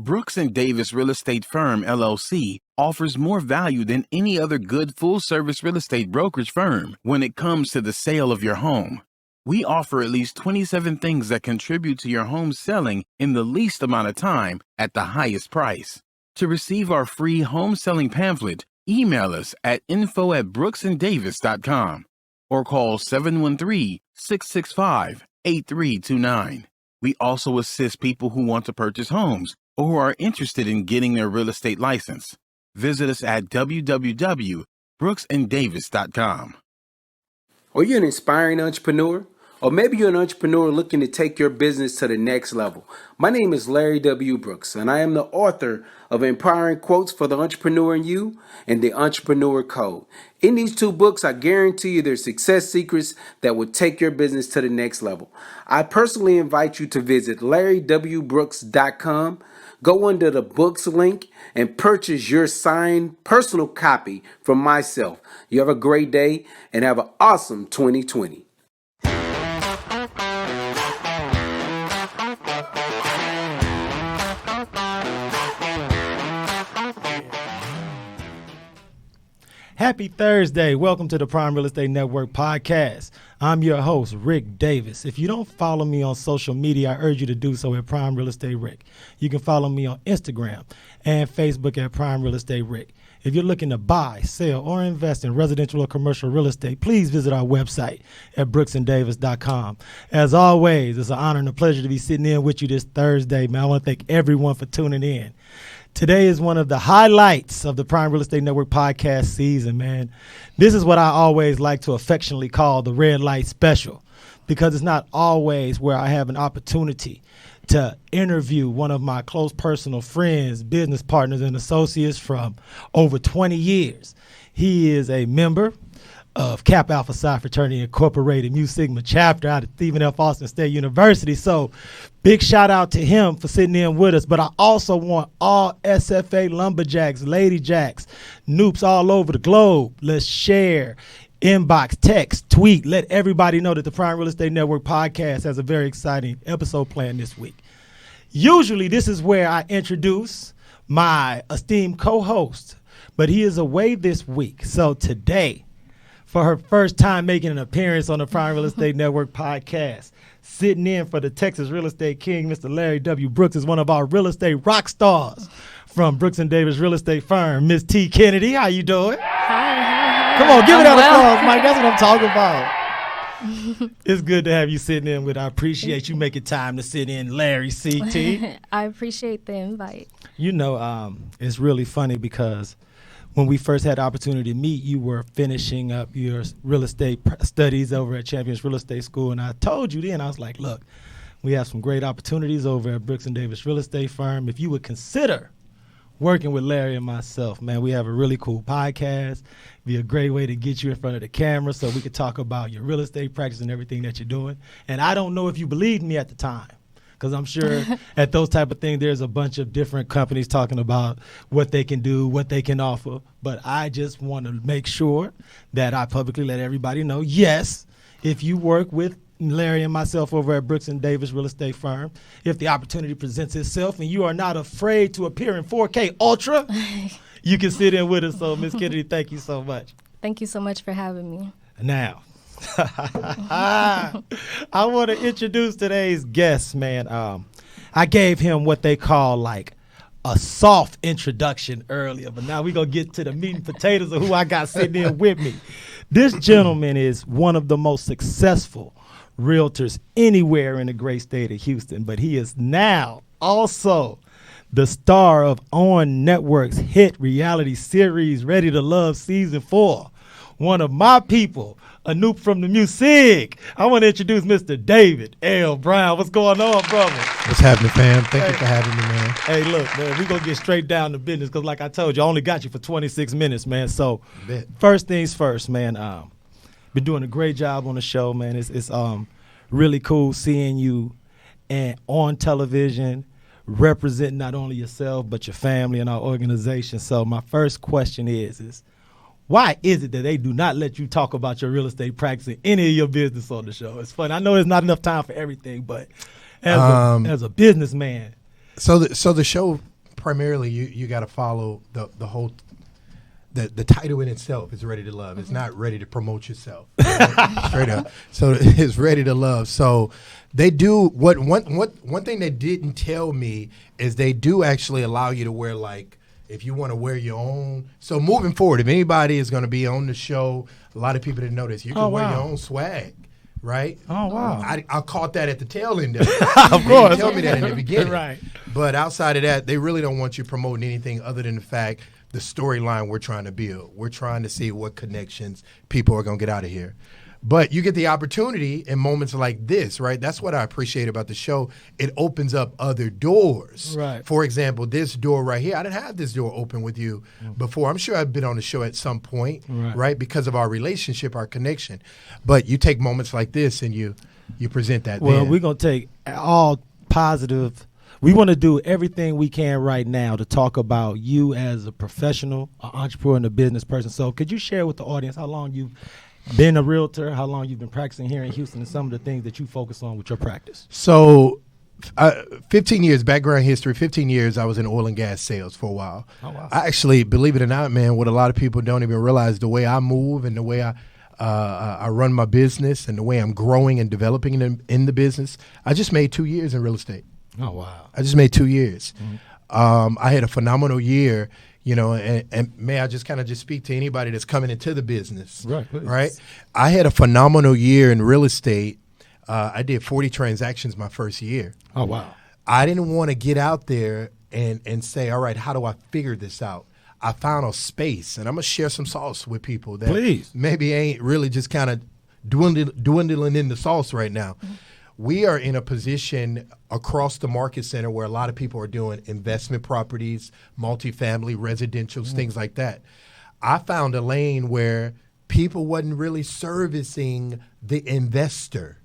Brooks and Davis Real Estate Firm, LLC, offers more value than any other good full-service real estate brokerage firm when it comes to the sale of your home. We offer at least 27 things that contribute to your home selling in the least amount of time at the highest price. To receive our free home selling pamphlet, email us at info@brooksanddavis.com or call 713-665-8329. We also assist people who want to purchase homes or who are interested in getting their real estate license. Visit us at www.brooksanddavis.com. Are you an inspiring entrepreneur? Or maybe you're an entrepreneur looking to take your business to the next level. My name is Larry W. Brooks, and I am the author of Empowering Quotes for the Entrepreneur in You and The Entrepreneur Code. In these two books, I guarantee you there's success secrets that will take your business to the next level. I personally invite you to visit LarryWBrooks.com. Go under the books link and purchase your signed personal copy from myself. You have a great day and have an awesome 2020. Happy Thursday. Welcome to the Prime Real Estate Network podcast. I'm your host, Rick Davis. If you don't follow me on social media, I urge you to do so at Prime Real Estate Rick. You can follow me on Instagram and Facebook at Prime Real Estate Rick. If you're looking to buy, sell, or invest in residential or commercial real estate, please visit our website at brooksanddavis.com. As always, it's an honor and a pleasure to be sitting in with you this Thursday, man. I want to thank everyone for tuning in. Today is one of the highlights of the Prime Real Estate Network podcast season, man. This is what I always like to affectionately call the red light special, because it's not always where I have an opportunity to interview one of my close personal friends, business partners, and associates from over 20 years. He is a member of Kappa Alpha Psi Fraternity Incorporated, Mu Sigma chapter out of Stephen F. Austin State University. So big shout out to him for sitting in with us. But I also want all SFA lumberjacks, lady jacks, noops all over the globe. Let's share, inbox, text, tweet. Let everybody know that the Prime Real Estate Network podcast has a very exciting episode planned this week. Usually this is where I introduce my esteemed co-host, but he is away this week. So today, for her first time making an appearance on the Prime Real Estate Network podcast, sitting in for the Texas Real Estate King, Mr. Larry W. Brooks, is one of our real estate rock stars from Brooks and Davis Real Estate Firm, Miss T. Kennedy. How you doing? Hi. Come on, give it that applause, Mike. That's what I'm talking about. It's good to have you sitting in with. I appreciate you making time to sit in, Larry CT. I appreciate the invite. You know, it's really funny because when we first had the opportunity to meet, you were finishing up your real estate studies over at Champions Real Estate School. And I told you then, I was like, look, we have some great opportunities over at Brooks and Davis Real Estate Firm. If you would consider working with Larry and myself, man, we have a really cool podcast. Be a great way to get you in front of the camera so we could talk about your real estate practice and everything that you're doing. And I don't know if you believed me at the time, because I'm sure at those type of things, there's a bunch of different companies talking about what they can do, what they can offer. But I just want to make sure that I publicly let everybody know, yes, if you work with Larry and myself over at Brooks and Davis Real Estate Firm, if the opportunity presents itself and you are not afraid to appear in 4K Ultra, you can sit in with us. So, Ms. Kennedy, thank you so much. Thank you so much for having me. Now, I want to introduce today's guest, man. I gave him what they call like a soft introduction earlier, but now we're going to get to the meat and potatoes of who I got sitting in with me. This gentleman is one of the most successful realtors anywhere in the great state of Houston, but he is now also the star of On Network's hit reality series, Ready to Love Season 4. One of my people, Anoop from the Music. I want to introduce Mr. David L. Brown. What's going on, brother? What's happening, fam? Thank you for having me, man. Hey, look, man, we're going to get straight down to business because, like I told you, I only got you for 26 minutes, man. So, first things first, man. Been doing a great job on the show, man. It's really cool seeing you and on television representing not only yourself but your family and our organization. So my first question is why is it that they do not let you talk about your real estate practice in any of your business on the show? It's funny. I know there's not enough time for everything, but as a businessman. So the show primarily you got to follow the whole. The title in itself is Ready to Love. It's not ready to promote yourself. Straight up. So it's Ready to Love. So they do one thing they didn't tell me is they do actually allow you to wear, like, if you want to wear your own. So moving forward, if anybody is going to be on the show, a lot of people didn't know this. You can wear your own swag. Right? Oh, wow. I caught that at the tail end of it. Of course. They didn't tell me that in the beginning. Right. But outside of that, they really don't want you promoting anything other than the fact the storyline we're trying to build. We're trying to see what connections people are going to get out of here. But you get the opportunity in moments like this, right? That's what I appreciate about the show. It opens up other doors. Right. For example, this door right here, I didn't have this door open with you before. I'm sure I've been on the show at some point, right? Because of our relationship, our connection. But you take moments like this and you present that. Well, then. we're going to take all positive. We want to do everything we can right now to talk about you as a professional, an entrepreneur, and a business person. So could you share with the audience how long you've been a realtor, how long you've been practicing here in Houston, and some of the things that you focus on with your practice? So 15 years, background history, 15 years I was in oil and gas sales for a while. Oh, wow. I actually, believe it or not, man, what a lot of people don't even realize, the way I move and the way I run my business and the way I'm growing and developing in the business, I just made 2 years in real estate. Oh, wow. I just made 2 years. I had a phenomenal year, you know, and may I just kind of just speak to anybody that's coming into the business. Right, please. Right. I had a phenomenal year in real estate. I did 40 transactions my first year. Oh, wow. I didn't want to get out there and say, all right, how do I figure this out? I found a space, and I'm going to share some sauce with people that Please. maybe ain't really just kind of dwindling in the sauce right now. We are in a position across the market center where a lot of people are doing investment properties, multifamily, residentials, things like that. I found a lane where people wasn't really servicing the investor.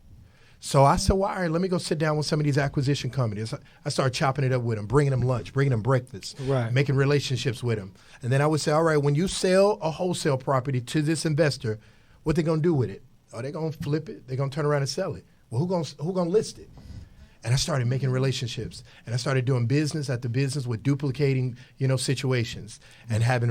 So I said, well, all right, let me go sit down with some of these acquisition companies. I started chopping it up with them, bringing them lunch, bringing them breakfast, making relationships with them. And then I would say, all right, when you sell a wholesale property to this investor, what they going to do with it? Are they going to flip it? They're going to turn around and sell it. Well, who gonna list it? And I started making relationships, and I started doing business after business with duplicating, situations and having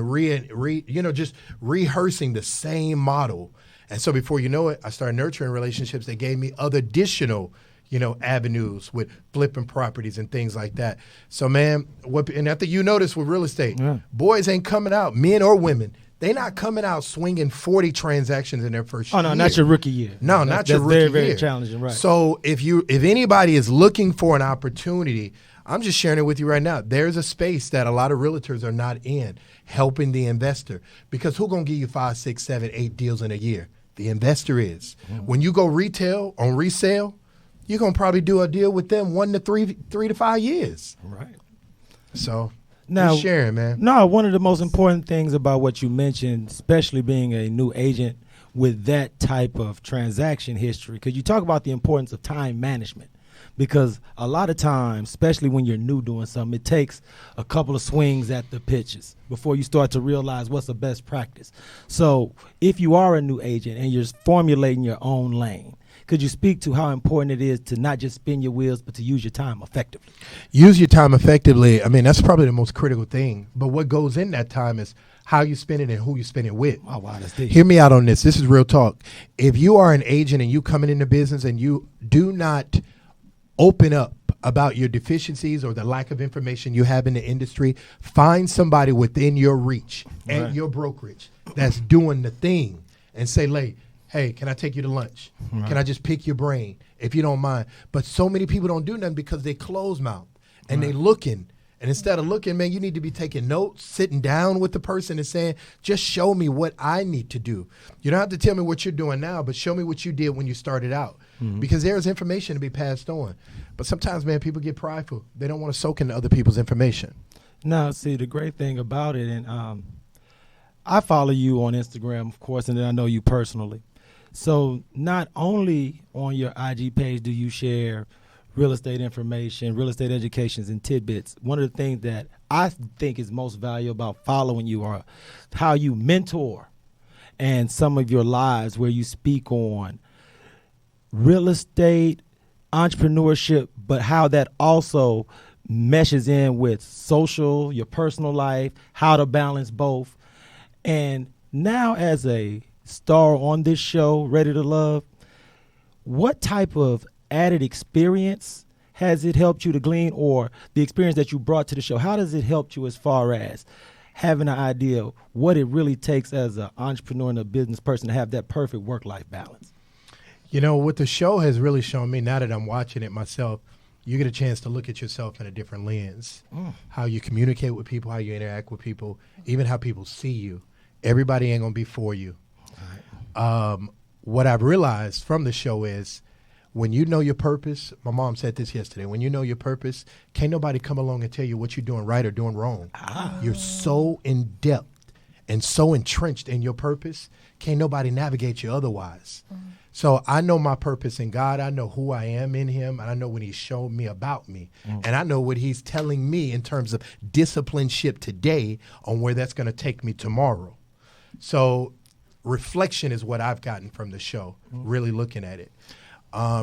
just rehearsing the same model. And so before you know it, I started nurturing relationships that gave me other additional, avenues with flipping properties and things like that. So, man, and I think you notice with real estate, boys ain't coming out, men or women. They not coming out swinging 40 transactions in their first year. Oh, no, not your rookie year. No, not your rookie year. That's very, very challenging, right. So if anybody is looking for an opportunity, I'm just sharing it with you right now. There's a space that a lot of realtors are not in, helping the investor. Because who's going to give you 5, 6, 7, 8 deals in a year? The investor is. When you go retail on resale, you're going to probably do a deal with them 1 to 3 to 5 years. Right. So... Now, just sharing, man. No, one of the most important things about what you mentioned, especially being a new agent with that type of transaction history, because you talk about the importance of time management. Because a lot of times, especially when you're new doing something, it takes a couple of swings at the pitches before you start to realize what's the best practice. So if you are a new agent and you're formulating your own lane, could you speak to how important it is to not just spin your wheels, but to use your time effectively? Use your time effectively. I mean, that's probably the most critical thing. But what goes in that time is how you spend it and who you spend it with. Oh, wow, that's deep. Hear me out on this. This is real talk. If you are an agent and you coming into business and you do not open up about your deficiencies or the lack of information you have in the industry, find somebody within your reach and your brokerage that's doing the thing and say, hey, can I take you to lunch? Right. Can I just pick your brain if you don't mind? But so many people don't do nothing because they close mouth and they looking. And instead of looking, man, you need to be taking notes, sitting down with the person and saying, just show me what I need to do. You don't have to tell me what you're doing now, but show me what you did when you started out. Because there's information to be passed on. But sometimes, man, people get prideful. They don't want to soak into other people's information. Now, see, the great thing about it, and I follow you on Instagram, of course, and then I know you personally. So not only on your IG page do you share real estate information, real estate educations, and tidbits. One of the things that I think is most valuable about following you are how you mentor and some of your lives where you speak on real estate, entrepreneurship, but how that also meshes in with social, your personal life, how to balance both. And now as a star on this show, Ready to Love, what type of added experience has it helped you to glean, or the experience that you brought to the show? How does it help you as far as having an idea of what it really takes as an entrepreneur and a business person to have that perfect work-life balance? You know, what the show has really shown me, now that I'm watching it myself, you get a chance to look at yourself in a different lens. How you communicate with people, how you interact with people, even how people see you. Everybody ain't going to be for you. What I've realized from the show is when you know your purpose, my mom said this yesterday, when you know your purpose, can't nobody come along and tell you what you're doing right or doing wrong. You're so in depth and so entrenched in your purpose, can't nobody navigate you otherwise. So I know my purpose in God. I know who I am in him. And I know what he's shown me about me. And I know what he's telling me in terms of discipleship today on where that's going to take me tomorrow. So reflection is what I've gotten from the show, really looking at it.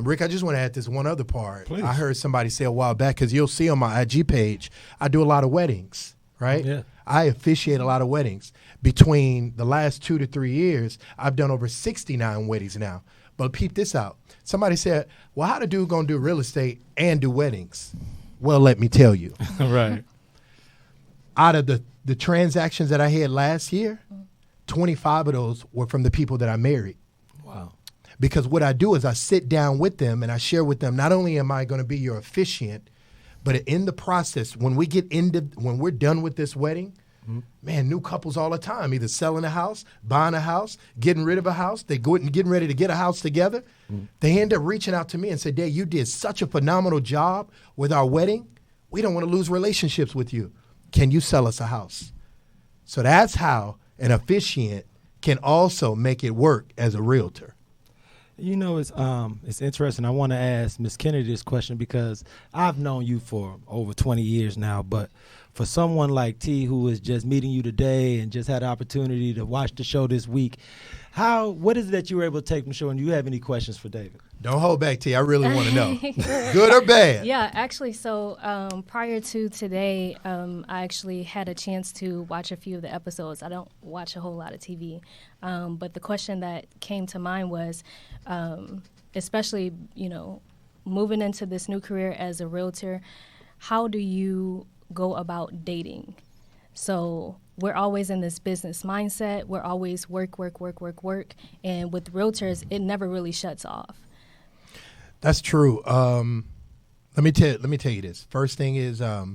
Rick, I just want to add this one other part. Please. I heard somebody say a while back, because you'll see on my IG page, I do a lot of weddings, right? Yeah. I officiate a lot of weddings. Between the last 2 to 3 years, I've done over 69 weddings now. But peep this out. Somebody said, well, how the dude going to do real estate and do weddings? Well, let me tell you. Right. Out of the transactions that I had last year, 25 of those were from the people that I married. Wow. Because what I do is I sit down with them and I share with them, not only am I going to be your officiant, but in the process, when we're done with this wedding, man, new couples all the time, either selling a house, buying a house, getting rid of a house, getting ready to get a house together. They end up reaching out to me and say, Dad, you did such a phenomenal job with our wedding. We don't want to lose relationships with you. Can you sell us a house? So that's how an officiant can also make it work as a realtor. You know, it's interesting. I want to ask Ms. Kennedy this question because I've known you for over 20 years now, but for someone like T who is just meeting you today and just had the opportunity to watch the show this week, what is it that you were able to take from the show, and do you have any questions for David? Don't hold back, T. I really want to know. Good or bad? Yeah, actually, so prior to today, I actually had a chance to watch a few of the episodes. I don't watch a whole lot of TV, but the question that came to mind was, especially, moving into this new career as a realtor, how do you go about dating? So we're always in this business mindset. We're always work. And with realtors, it never really shuts off. That's true. Let me tell you this. First thing is, I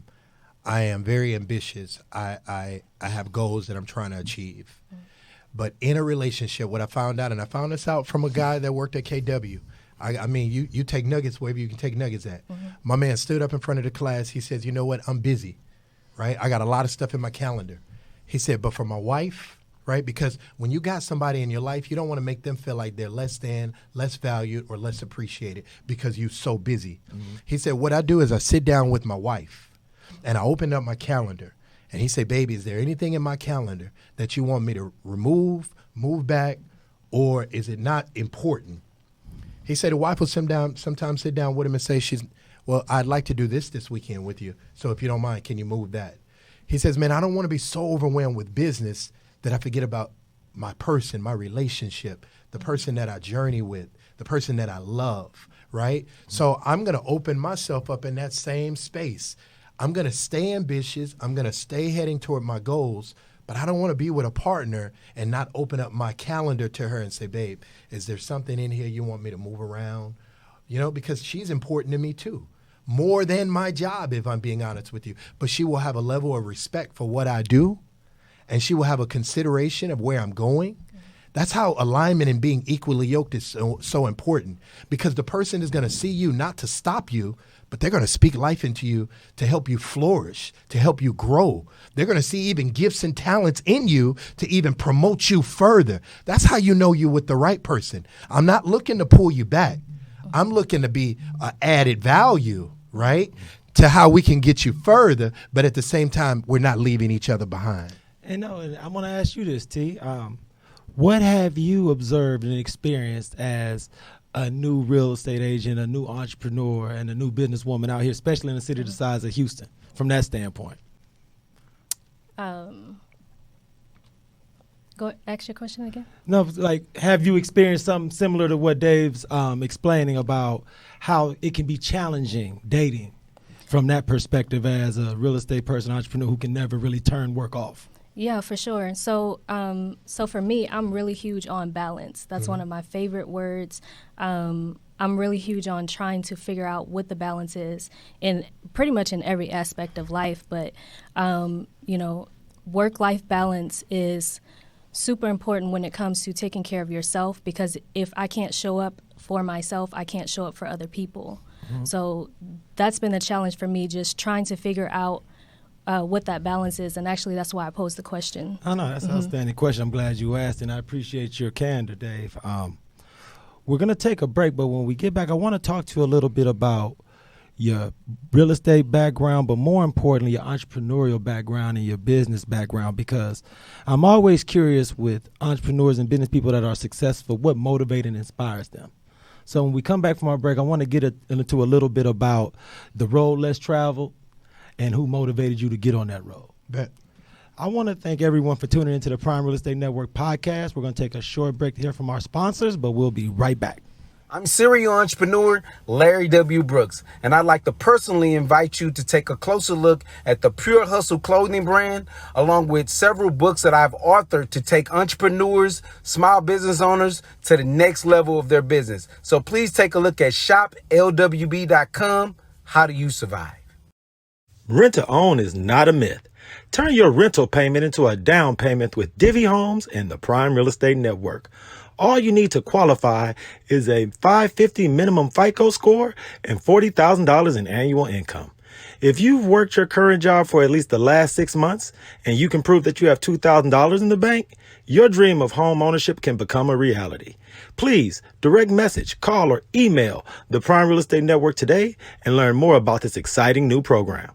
am very ambitious. I have goals that I'm trying to achieve. But in a relationship, what I found out, and I found this out from a guy that worked at KW. I mean, you take nuggets wherever you can take nuggets at. My man stood up in front of the class. He says, you know what? I'm busy, right? I got a lot of stuff in my calendar. He said, but for my wife, right? Because when you got somebody in your life, you don't want to make them feel like they're less than, less valued, or less appreciated because you're so busy. He said, what I do is I sit down with my wife and I open up my calendar. And he said, baby, is there anything in my calendar that you want me to remove, move back, or is it not important? He said the wife will sometimes sit down with him and say, well, I'd like to do this weekend with you. So if you don't mind, can you move that? He says, man, I don't want to be so overwhelmed with business that I forget about my person, my relationship, the person that I journey with, the person that I love, right? So I'm going to open myself up in that same space. I'm going to stay ambitious. I'm going to stay heading toward my goals, but I don't want to be with a partner and not open up my calendar to her and say, babe, is there something in here you want me to move around? Because she's important to me too. More than my job, if I'm being honest with you. But she will have a level of respect for what I do, and she will have a consideration of where I'm going. That's how alignment and being equally yoked is so important, because the person is going to see you not to stop you, but they're going to speak life into you to help you flourish, to help you grow. They're going to see even gifts and talents in you to even promote you further. That's how you know you're with the right person. I'm not looking to pull you back. I'm looking to be added value, right, to how we can get you further, but at the same time, we're not leaving each other behind. And I want to ask you this, T. What have you observed and experienced as a new real estate agent, a new entrepreneur, and a new businesswoman out here, especially in a city the size of Houston, from that standpoint? Go ask your question again. No, like, have you experienced something similar to what Dave's explaining about how it can be challenging dating from that perspective as a real estate person, entrepreneur who can never really turn work off? Yeah, for sure. So, so for me, I'm really huge on balance. That's one of my favorite words. I'm really huge on trying to figure out what the balance is in pretty much in every aspect of life. But, you know, work-life balance is super important when it comes to taking care of yourself, because if I can't show up for myself, I can't show up for other people. So that's been the challenge for me, just trying to figure out what that balance is, and actually that's why I posed the question. I know, that's an outstanding question. I'm glad you asked, and I appreciate your candor, Dave. We're going to take a break, but when we get back, I want to talk to you a little bit about your real estate background, but more importantly, your entrepreneurial background and your business background, because I'm always curious with entrepreneurs and business people that are successful, what motivates and inspires them. So when we come back from our break, I want to get into a little bit about the road less traveled and who motivated you to get on that road. Bet. I want to thank everyone for tuning into the Prime Real Estate Network podcast. We're going to take a short break to hear from our sponsors, but we'll be right back. I'm serial entrepreneur Larry W. Brooks, and I'd like to personally invite you to take a closer look at the Pure Hustle clothing brand, along with several books that I've authored to take entrepreneurs, small business owners to the next level of their business. So please take a look at shoplwb.com. How do you survive? Rent to own is not a myth. Turn your rental payment into a down payment with Divvy Homes and the Prime Real Estate Network. All you need to qualify is a 550 minimum FICO score and $40,000 in annual income. If you've worked your current job for at least the last 6 months and you can prove that you have $2,000 in the bank, your dream of home ownership can become a reality. Please direct message, call, or email the Prime Real Estate Network today and learn more about this exciting new program.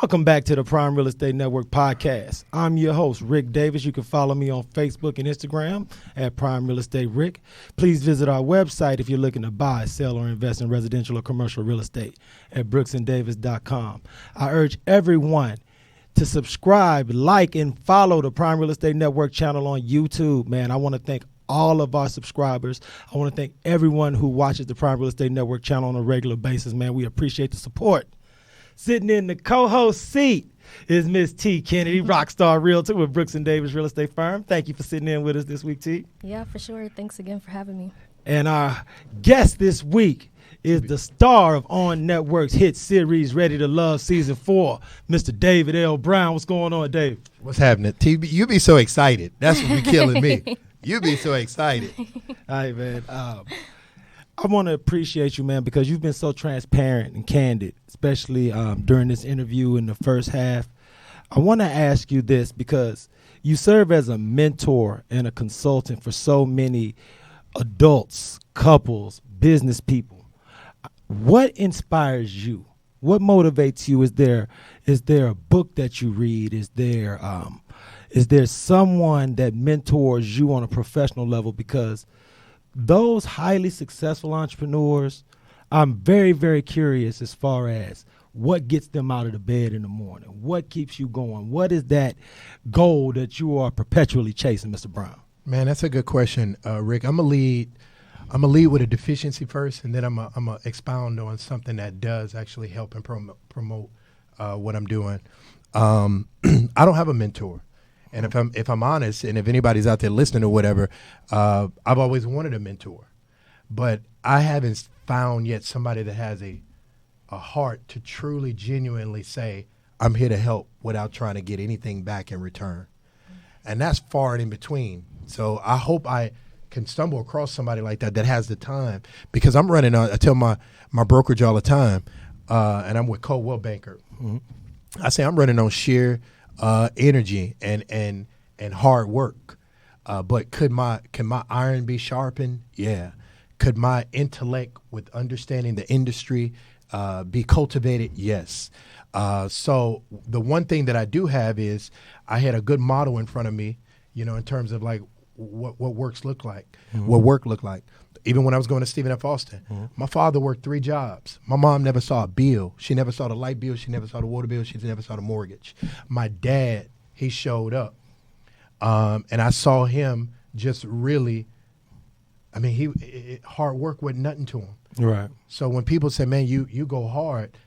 Welcome back to the Prime Real Estate Network podcast. I'm your host, Rick Davis. You can follow me on Facebook and Instagram at Prime Real Estate Rick. Please visit our website if you're looking to buy, sell, or invest in residential or commercial real estate at brooksanddavis.com. I urge everyone to subscribe, like, and follow the Prime Real Estate Network channel on YouTube. Man, I want to thank all of our subscribers. I want to thank everyone who watches the Prime Real Estate Network channel on a regular basis. Man, we appreciate the support. Sitting in the co-host seat is Miss T. Kennedy, Rockstar Realtor with Brooks and Davis Real Estate Firm. Thank you for sitting in with us this week, T. Yeah, for sure. Thanks again for having me. And our guest this week is the star of On Network's hit series Ready to Love Season 4, Mr. David L. Brown. What's going on, Dave? What's happening? T, you be so excited. That's what be killing me. You be so excited. All right, man. I want to appreciate you, man, because you've been so transparent and candid, especially during this interview in the first half. I want to ask you this because you serve as a mentor and a consultant for so many adults, couples, business people. What inspires you? What motivates you? Is there a book that you read? Is there someone that mentors you on a professional level? Because those highly successful entrepreneurs, I'm very, very curious as far as what gets them out of the bed in the morning. What keeps you going? What is that goal that you are perpetually chasing, Mr. Brown? Man, that's a good question, Rick. I'm gonna lead with a deficiency first, and then I'm gonna expound on something that does actually help and promote what I'm doing. I don't have a mentor. And if I'm honest, and if anybody's out there listening or whatever, I've always wanted a mentor, but I haven't found yet somebody that has a heart to truly, genuinely say, I'm here to help without trying to get anything back in return. And that's far and in between. So I hope I can stumble across somebody like that has the time, because I'm running on, I tell my brokerage all the time, and I'm with Coldwell Banker. Mm-hmm. I say I'm running on sheer energy and hard work, but can my iron be sharpened? Yeah. Could my intellect with understanding the industry be cultivated? Yes. So the one thing that I do have is I had a good model in front of me, in terms of like what works look like, what work looked like. Even when I was going to Stephen F. Austin, my father worked 3 jobs. My mom never saw a bill. She never saw the light bill. She never saw the water bill. She never saw the mortgage. My dad, he showed up. And I saw him just really, I mean, hard work wasn't nothing to him. Right. So when people say, man, you go hard,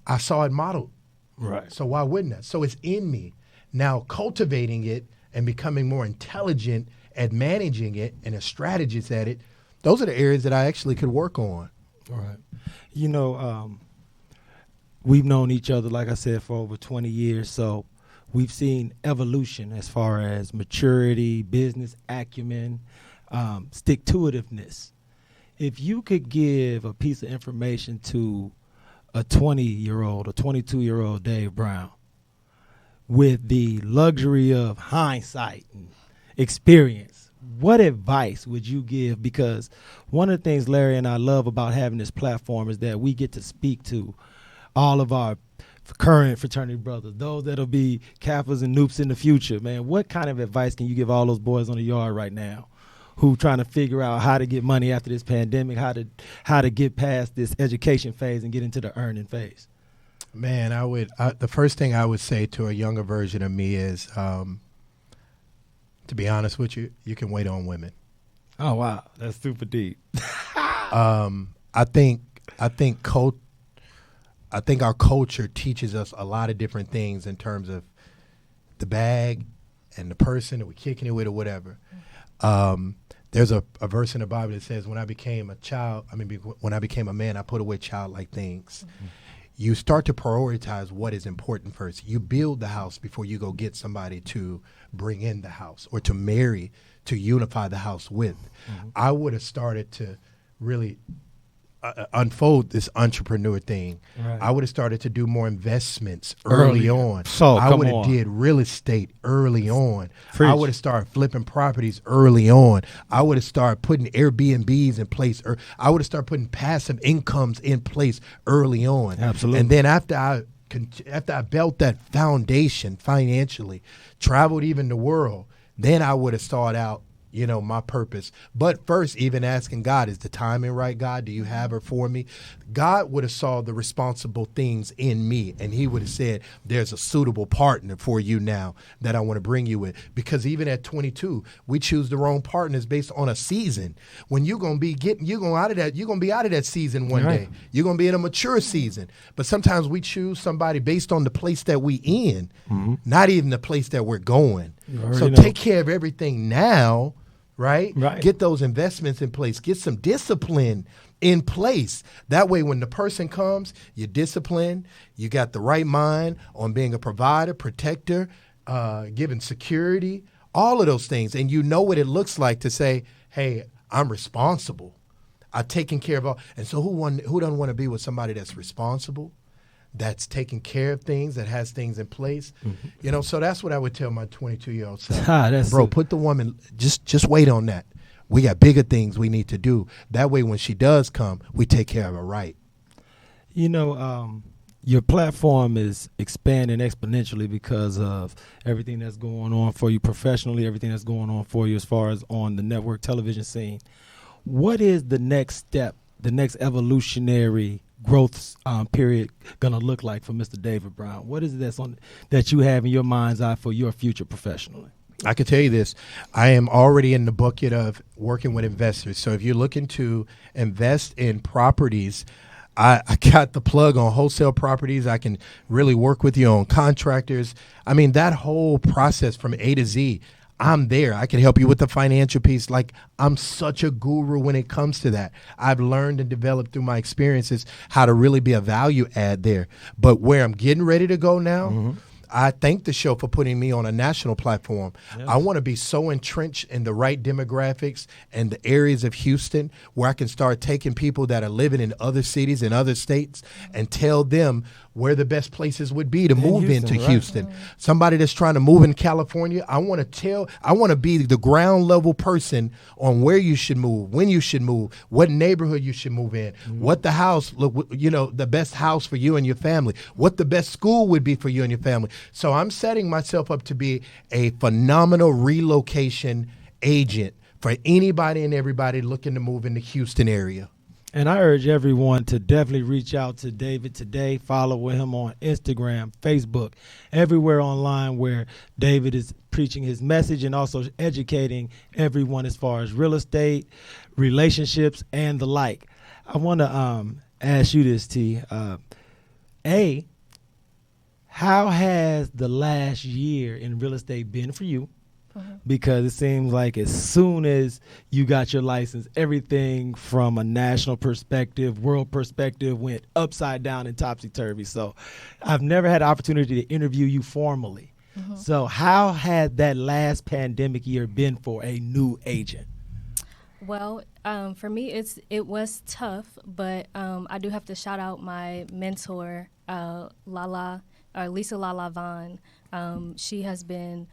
I saw it modeled. Right. So why wouldn't I? So it's in me. Now cultivating it and becoming more intelligent at managing it and a strategist at it, those are the areas that I actually could work on. All right. You know, we've known each other, like I said, for over 20 years. So we've seen evolution as far as maturity, business acumen, stick-to-itiveness. If you could give a piece of information to a 20-year-old or 22-year-old Dave Brown with the luxury of hindsight and experience, what advice would you give? Because one of the things Larry and I love about having this platform is that we get to speak to all of our current fraternity brothers, those that'll be Kappas and Noops in the future. Man, what kind of advice can you give all those boys on the yard right now who trying to figure out how to get money after this pandemic, how to get past this education phase and get into the earning phase? Man, the first thing I would say to a younger version of me is, to be honest with you, you can wait on women. Oh, wow. That's super deep. I think our culture teaches us a lot of different things in terms of the bag and the person that we're kicking it with or whatever. There's a verse in the Bible that says, when I became a man, I put away childlike things. Mm-hmm. You start to prioritize what is important first. You build the house before you go get somebody to bring in the house or to marry, to unify the house with. Mm-hmm. I would have started to really unfold this entrepreneur thing. Right. I would have started to do more investments early on. So I would have did real estate early on. Preach. I would have started flipping properties early on. I would have started putting Airbnbs in place. I would have started putting passive incomes in place early on. Absolutely. And then after I built that foundation financially, traveled even the world, then I would have started out, my purpose. But first, even asking God, is the timing right, God? Do you have her for me? God would have saw the responsible things in me, and he would have said, there's a suitable partner for you now that I want to bring you with. Because even at 22, we choose the wrong partners based on a season. When you're going to be out of that season one day. You're going to be in a mature season. But sometimes we choose somebody based on the place that we in, not even the place that we're going. So take care of everything now, right? Get those investments in place. Get some discipline in place. That way, when the person comes, you're disciplined. You got the right mind on being a provider, protector, giving security, all of those things. And you know what it looks like to say, hey, I'm responsible. I've taken care of all. And so who doesn't want to be with somebody that's responsible, that's taking care of things, that has things in place? Mm-hmm. So that's what I would tell my 22-year-old self. Bro, put the woman, just wait on that. We got bigger things we need to do. That way, when she does come, we take care of her right. Your platform is expanding exponentially because of everything that's going on for you professionally, everything that's going on for you as far as on the network television scene. What is the next step, the next evolutionary growth period going to look like for Mr. David Brown? What is it that you have in your mind's eye for your future professionally? I can tell you this. I am already in the bucket of working with investors. So if you're looking to invest in properties, I got the plug on wholesale properties. I can really work with you on contractors. I mean, that whole process from A to Z, I'm there. I can help you with the financial piece. Like, I'm such a guru when it comes to that. I've learned and developed through my experiences how to really be a value add there. But where I'm getting ready to go now, I thank the show for putting me on a national platform. Yes. I want to be so entrenched in the right demographics and the areas of Houston where I can start taking people that are living in other cities and other states and tell them where the best places would be to move into Houston. Right. Somebody that's trying to move in California, I want to be the ground level person on where you should move, when you should move, what neighborhood you should move in, what the house, the best house for you and your family, what the best school would be for you and your family. So I'm setting myself up to be a phenomenal relocation agent for anybody and everybody looking to move in the Houston area. And I urge everyone to definitely reach out to David today. Follow him on Instagram, Facebook, everywhere online where David is preaching his message and also educating everyone as far as real estate, relationships, and the like. I want to ask you this, T. How has the last year in real estate been for you? Because it seems like as soon as you got your license, everything from a national perspective, world perspective went upside down and topsy-turvy. So I've never had the opportunity to interview you formally. So how had that last pandemic year been for a new agent? Well, for me, it was tough, but I do have to shout out my mentor, Lisa Lala Vaughn. She has been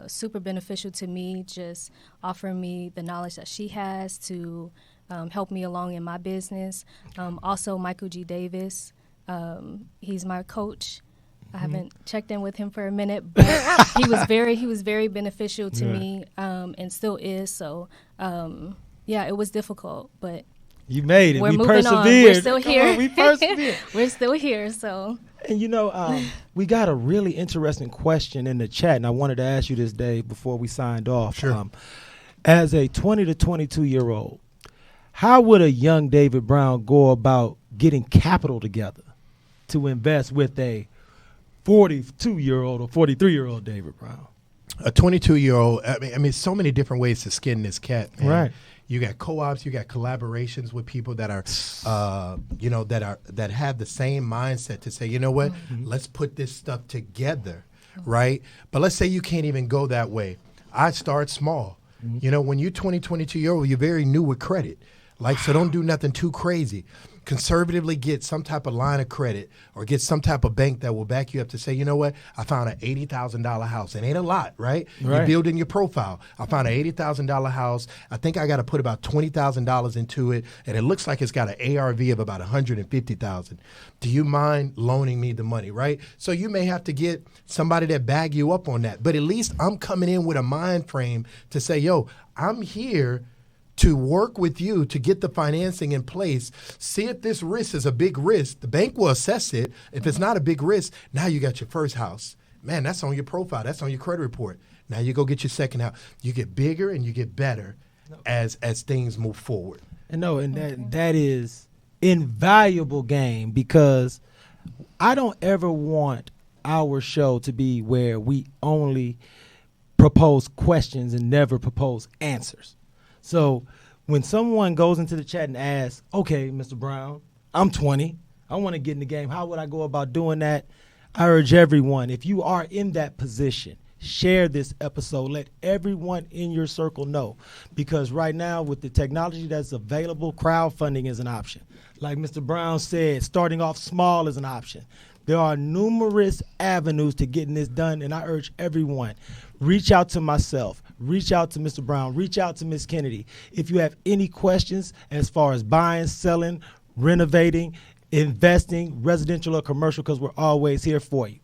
super beneficial to me, just offering me the knowledge that she has to help me along in my business. Also, Michael G. Davis, he's my coach. I haven't checked in with him for a minute, but he was very beneficial to me, and still is. So, yeah, it was difficult, but you made it. We're We moving on. persevered. We're still here. We persevered. We're still here. So. And we got a really interesting question in the chat, and I wanted to ask you this, Dave, before we signed off. Sure. As a 20 to 22-year-old, how would a young David Brown go about getting capital together to invest with a 42-year-old or 43-year-old David Brown? A 22-year-old, I mean, so many different ways to skin this cat, man. Right. You got co-ops, you got collaborations with people that are, that have the same mindset to say, you know what, let's put this stuff together, right? But let's say you can't even go that way. I start small. You know, when you're 22-year-old, you're very new with credit. So don't do nothing too crazy. Conservatively get some type of line of credit or get some type of bank that will back you up to say, you know what, I found an $80,000 house. It ain't a lot, right? You're building your profile. I found an $80,000 house. I think I got to put about $20,000 into it, and it looks like it's got an ARV of about $150,000. Do you mind loaning me the money, right? So you may have to get somebody that bag you up on that, but at least I'm coming in with a mind frame to say, yo, I'm here to work with you to get the financing in place. See if this risk is a big risk. The bank will assess it. If it's not a big risk, now you got your first house. Man, that's on your profile. That's on your credit report. Now you go get your second house. You get bigger and you get better as things move forward. And that is invaluable game, because I don't ever want our show to be where we only propose questions and never propose answers. So when someone goes into the chat and asks, okay, Mr. Brown, I'm 20. I want to get in the game. How would I go about doing that? I urge everyone, if you are in that position, share this episode. Let everyone in your circle know. Because right now, with the technology that's available, crowdfunding is an option. Like Mr. Brown said, starting off small is an option. There are numerous avenues to getting this done, and I urge everyone, reach out to myself, reach out to Mr. Brown, reach out to Ms. Kennedy. If you have any questions as far as buying, selling, renovating, investing, residential or commercial, because we're always here for you.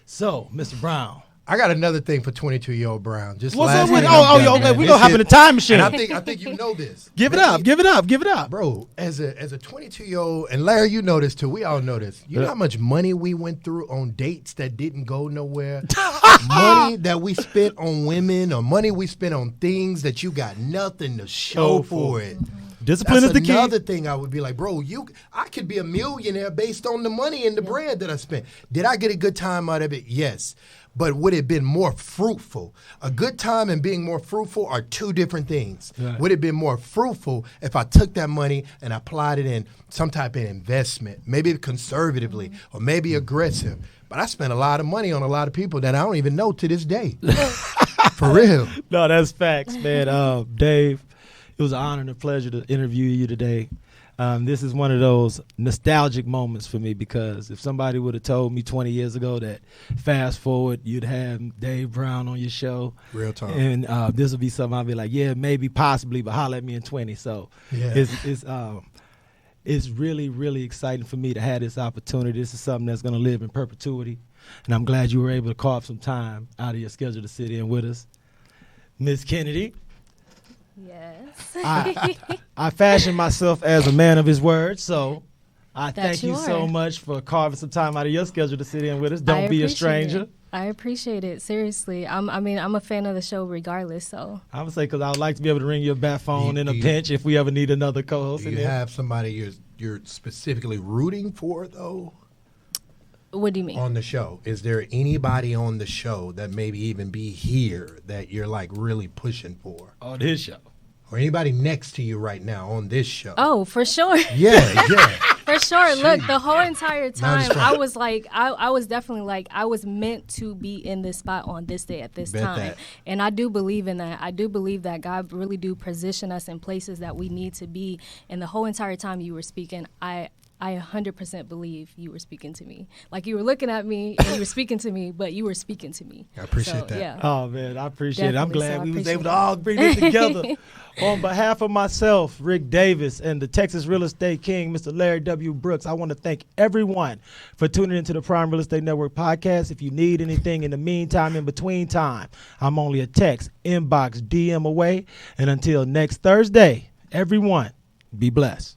So, Mr. Brown. I got another thing for 22-year-old Brown. Just What's last up with? thing I'm done, Okay, man. we're going to hop in the time machine. And I think you know this. Give it up. Bro, as a 22-year-old, and Larry, you know this too. We all know this. You know how much money we went through on dates that didn't go nowhere? Money that we spent on women, or money we spent on things that you got nothing to show for it. Discipline That's is the key. another thing I would be like, bro, I could be a millionaire based on the money and the brand that I spent. Did I get a good time out of it? Yes. But would it have been more fruitful? A good time and being more fruitful are two different things. Right. Would it have been more fruitful if I took that money and applied it in some type of investment, maybe conservatively or maybe aggressive? But I spent a lot of money on a lot of people that I don't even know to this day. For real. No, that's facts, man. Dave, it was an honor and a pleasure to interview you today. This is one of those nostalgic moments for me, because if somebody would have told me 20 years ago that fast forward, you'd have Dave Brown on your show. Real talk. And this would be something I'd be like, yeah, maybe, possibly, but holler at me in 20. So yeah. It's really, really exciting for me to have this opportunity. This is something that's going to live in perpetuity. And I'm glad you were able to carve some time out of your schedule to sit in with us. Ms. Kennedy, Yes. I fashion myself as a man of his word, so I That thank you you so are. much for carving some time out of your schedule to sit in with us. Don't be a stranger. I appreciate it. Seriously. I'm a fan of the show regardless, so. I would say because I would like to be able to ring your bat phone in a do you- pinch if we ever need another co-host. Do in you there. have somebody you're specifically rooting for though What do you mean? on the show? Is there anybody on the show that maybe even be here that you're like really pushing for, On his show. or anybody next to you right now on this show? Oh, for sure. Yeah, yeah. For sure. Look, the whole entire time, just I was like, I was definitely like, I was meant to be in this spot on this day at this Bet time. that. And I do believe in that. I do believe that God really do position us in places that we need to be. And the whole entire time you were speaking, I 100% believe you were speaking to me. Like you were looking at me and you were speaking to me, but you were speaking to me. I appreciate that. Yeah. Oh, man, I appreciate it. I'm Definitely, glad so I we was appreciate able to it. all bring this together. On behalf of myself, Rick Davis, and the Texas Real Estate King, Mr. Larry W. Brooks, I want to thank everyone for tuning into the Prime Real Estate Network podcast. If you need anything in the meantime, in between time, I'm only a text, inbox, DM away. And until next Thursday, everyone, be blessed.